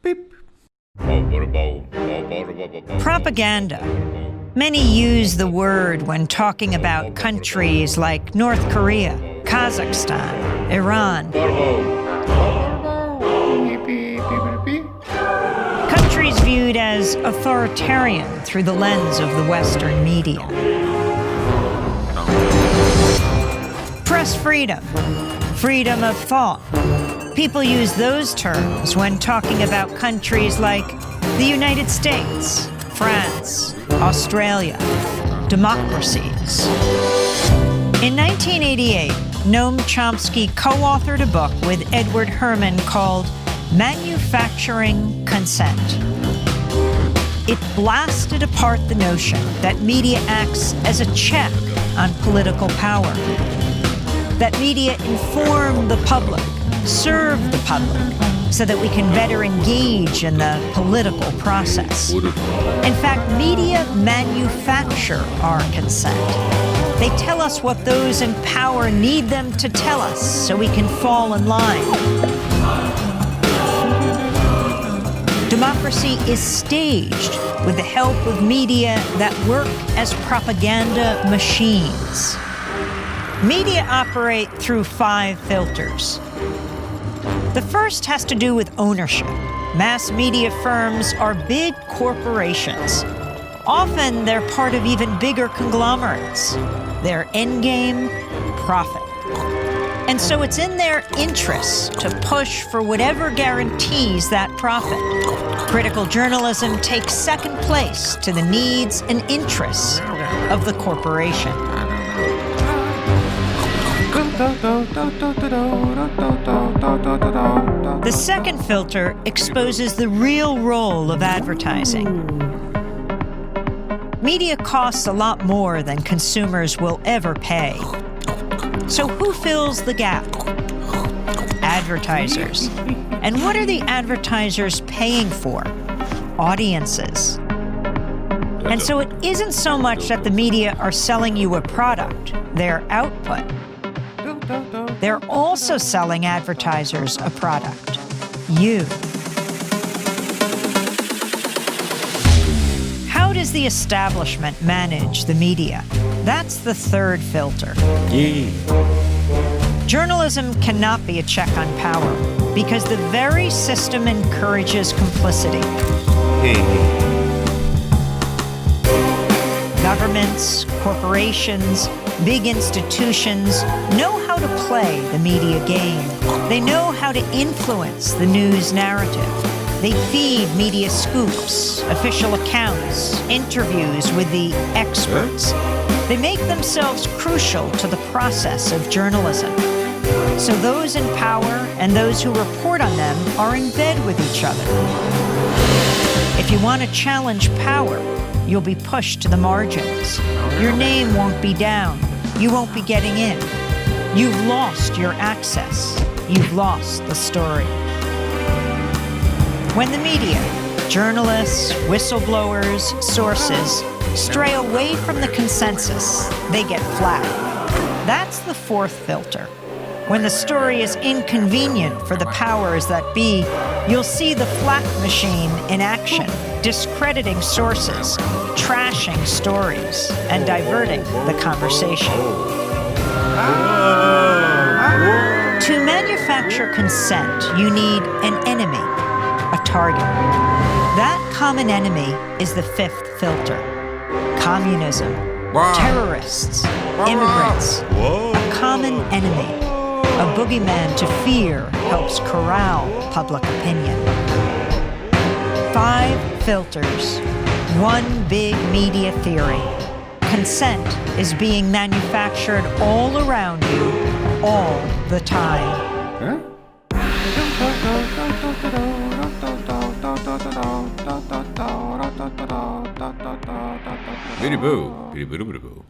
Beep. Propaganda. Many use the word when talking about countries like North Korea, Kazakhstan, Iran. Countries viewed as authoritarian through the lens of the Western media. Press freedom, freedom of thought. People use those terms when talking about countries like the United States, France, Australia, democracies. In 1988, Noam Chomsky co-authored a book with Edward Herman called Manufacturing Consent. It blasted apart the notion that media acts as a check on political power, that media inform the public, serve the public, so that we can better engage in the political process. In fact, media manufacture our consent. They tell us what those in power need them to tell us so we can fall in line. Democracy is staged with the help of media that work as propaganda machines. Media operate through 5 filters. The first has to do with ownership. Mass media firms are big corporations. Often they're part of even bigger conglomerates. Their end game, profit. And so it's in their interests to push for whatever guarantees that profit. Critical journalism takes second place to the needs and interests of the corporation. The second filter exposes the real role of advertising. Media costs a lot more than consumers will ever pay. So who fills the gap? Advertisers. And what are the advertisers paying for? Audiences. And so it isn't so much that the media are selling you a product, their output. They're also selling advertisers a product, you. How does the establishment manage the media? That's the third filter. Journalism cannot be a check on power because the very system encourages complicity. Governments, corporations, big institutions know how to play the media game. They know how to influence the news narrative. They feed media scoops, official accounts, interviews with the experts. They make themselves crucial to the process of journalism. So those in power and those who report on them are in bed with each other. If you want to challenge power, you'll be pushed to the margins. Your name won't be down. You won't be getting in. You've lost your access. You've lost the story. When the media, journalists, whistleblowers, sources, stray away from the consensus, they get flagged. That's the fourth filter. When the story is inconvenient for the powers that be, you'll see the flak machine in action, discrediting sources, trashing stories, and diverting the conversation. To manufacture consent, you need an enemy, a target. That common enemy is the fifth filter. Communism, terrorists, immigrants, a common enemy. A boogeyman to fear helps corral public opinion. 5 filters, one big media theory. Consent is being manufactured all around you, all the time. Biddy boo, biddy boo, biddy boo.